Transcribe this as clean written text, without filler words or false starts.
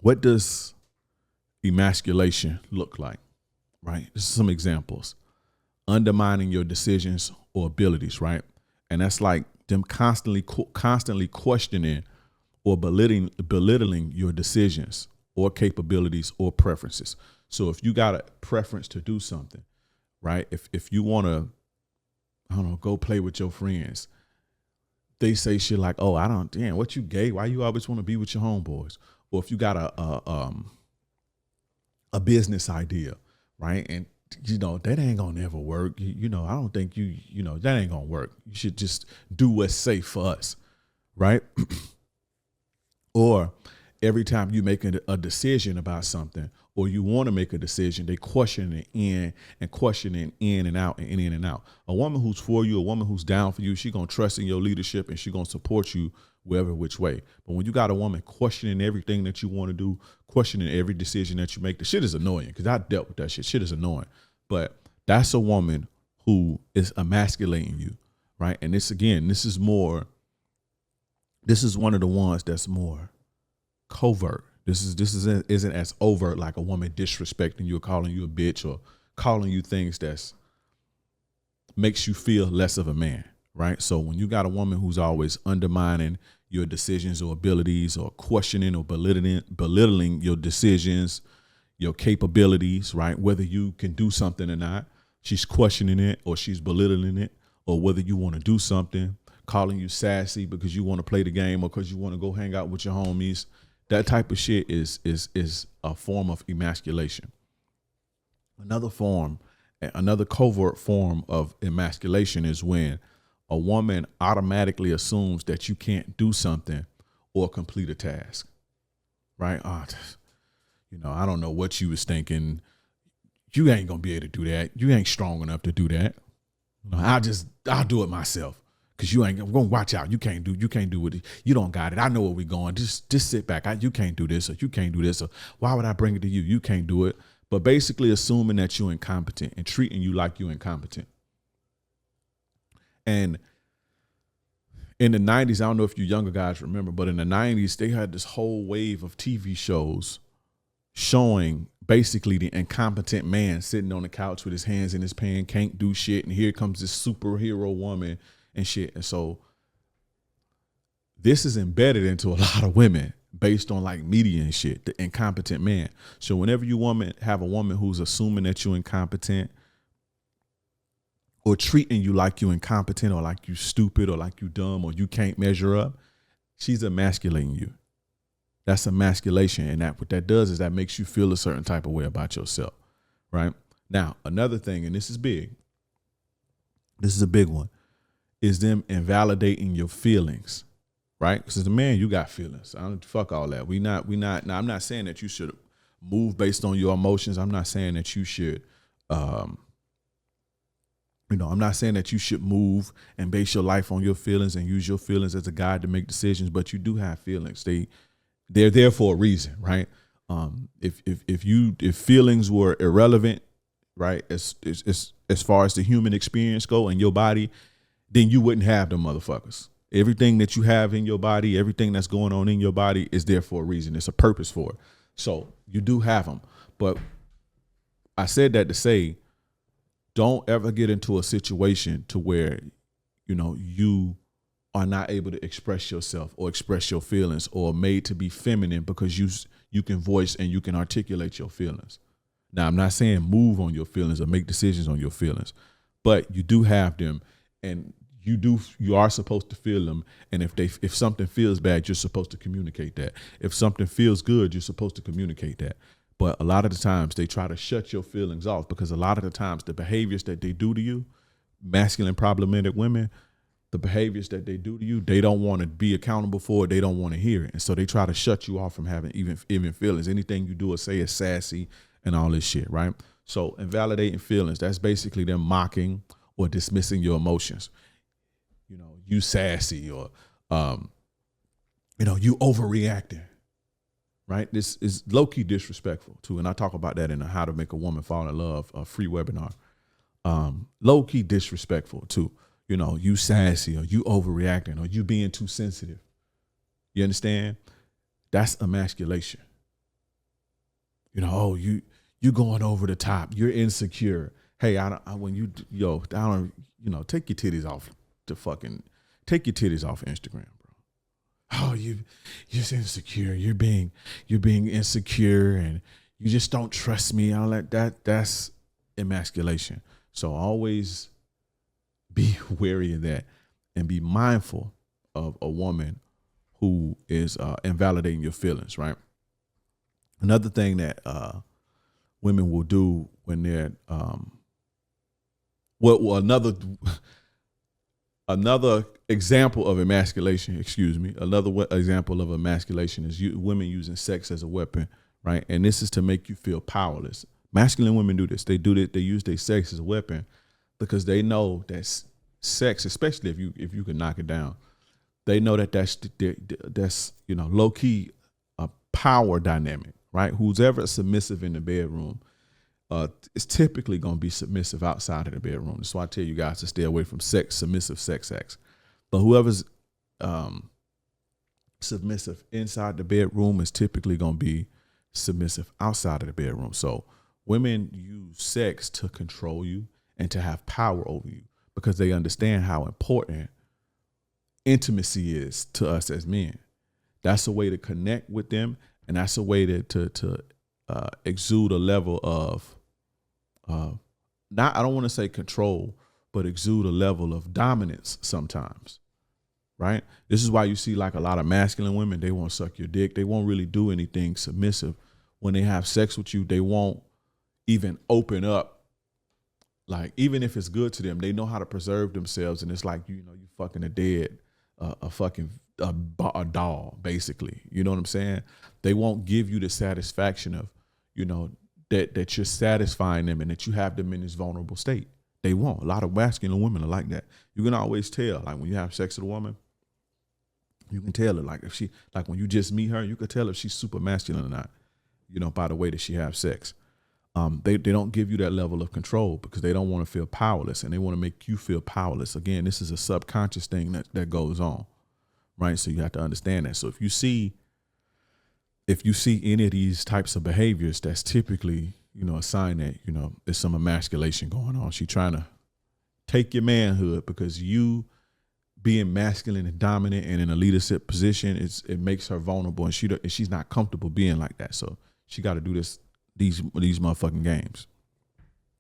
what does emasculation look like? Right? This is some examples. Undermining your decisions or abilities, right? And that's like them constantly questioning or belittling your decisions or capabilities or preferences. So if you got a preference to do something, right? If you want to, I don't know, go play with your friends, they say shit like, "Oh, damn, what you gay? Why you always want to be with your homeboys?" Or if you got a business idea, right? And that ain't gonna never work. I don't think that ain't gonna work. You should just do what's safe for us, right? Or every time you make a decision about something, or you want to make a decision, they question it in and out and in and out. A woman who's for you, a woman who's down for you, she gonna trust in your leadership and she gonna support you wherever which way. But when you got a woman questioning everything that you want to do, questioning every decision that you make, the shit is annoying, because I dealt with that shit. Shit is annoying. But that's a woman who is emasculating you, right? And this is one of the ones that's more covert. This isn't as overt, like a woman disrespecting you or calling you a bitch or calling you things that's makes you feel less of a man, right? So when you got a woman who's always undermining your decisions or abilities, or questioning or belittling your decisions, your capabilities, right? Whether you can do something or not, she's questioning it or she's belittling it, or whether you want to do something, calling you sassy because you want to play the game or because you want to go hang out with your homies. That type of shit is a form of emasculation. Another covert form of emasculation is when a woman automatically assumes that you can't do something or complete a task, right? I don't know what you was thinking. You ain't gonna be able to do that. You ain't strong enough to do that. I'll do it myself. Cause you ain't gonna watch out. You can't do it. You don't got it. I know where we going. Just sit back. You can't do this, or you can't do this, or why would I bring it to you? You can't do it. But basically assuming that you're incompetent and treating you like you're incompetent. And in the 90s, I don't know if you younger guys remember, but in the 90s, they had this whole wave of TV shows showing basically the incompetent man sitting on the couch with his hands in his pants, can't do shit. And here comes this superhero woman and shit. And so this is embedded into a lot of women based on like media and shit, the incompetent man. So whenever you have a woman who's assuming that you're incompetent, or treating you like you incompetent, or like you stupid, or like you dumb, or you can't measure up, she's emasculating you. That's emasculation. And what that does is that makes you feel a certain type of way about yourself, right? Now, another thing, and this is big, this is a big one, is them invalidating your feelings, right? Because as a man, you got feelings. Fuck all that. Now, I'm not saying that you should move based on your emotions. I'm not saying that you should, I'm not saying that you should move and base your life on your feelings and use your feelings as a guide to make decisions, but you do have feelings. They're there for a reason, right? If feelings were irrelevant, right, as far as the human experience go in your body, then you wouldn't have them motherfuckers. Everything that you have in your body, everything that's going on in your body is there for a reason. It's a purpose for it. So you do have them. But I said that to say, don't ever get into a situation to where, you are not able to express yourself or express your feelings, or made to be feminine because you can voice and you can articulate your feelings. Now, I'm not saying move on your feelings or make decisions on your feelings, but you do have them, and you are supposed to feel them. And if something feels bad, you're supposed to communicate that. If something feels good, you're supposed to communicate that. But a lot of the times they try to shut your feelings off, because a lot of the times the behaviors that they do to you, masculine problematic women, the behaviors that they do to you, they don't want to be accountable for it. They don't want to hear it. And so they try to shut you off from having even feelings. Anything you do or say is sassy and all this shit, right? So invalidating feelings, that's basically them mocking or dismissing your emotions. You sassy, or, you overreacting. Right? This is low-key disrespectful too. And I talk about that in a How to Make a Woman Fall in Love, a free webinar. Low-key disrespectful too. You sassy, or you overreacting, or you being too sensitive. You understand? That's emasculation. Oh, you going over the top. You're insecure. Hey, when you take your titties off take your titties off Instagram, bro. Oh, you're insecure. You're being insecure, and you just don't trust me. All that's emasculation. So always be wary of that, and be mindful of a woman who is invalidating your feelings, right? Another thing that women will do when they're another example of emasculation, example of emasculation is women using sex as a weapon, right? And this is to make you feel powerless. Masculine women do this. They use their sex as a weapon because they know that sex, especially if you can knock it down, they know that's low key a power dynamic, right? Who's ever submissive in the bedroom is typically going to be submissive outside of the bedroom. That's why I tell you guys to stay away from submissive sex acts. But whoever's submissive inside the bedroom is typically going to be submissive outside of the bedroom. So women use sex to control you and to have power over you because they understand how important intimacy is to us as men. That's a way to connect with them, and that's a way to exude a level of I don't want to say control, but exude a level of dominance sometimes, right? This is why you see like a lot of masculine women, they won't suck your dick. They won't really do anything submissive. When they have sex with you, they won't even open up. Like, even if it's good to them, they know how to preserve themselves. And it's like, you fucking a doll, basically. You know what I'm saying? They won't give you the satisfaction of, that you're satisfying them and that you have them in this vulnerable state. They won't. A lot of masculine women are like that. You can always tell, like when you have sex with a woman, you can tell it. Like when you just meet her, you can tell if she's super masculine or not, by the way that she has sex. They don't give you that level of control because they don't want to feel powerless, and they want to make you feel powerless. Again, this is a subconscious thing that goes on, right? So you have to understand that. So if you see any of these types of behaviors, that's typically, a sign that, there's some emasculation going on. She's trying to take your manhood because you being masculine and dominant and in a leadership position, it makes her vulnerable, and she's not comfortable being like that. So she got to do these motherfucking games.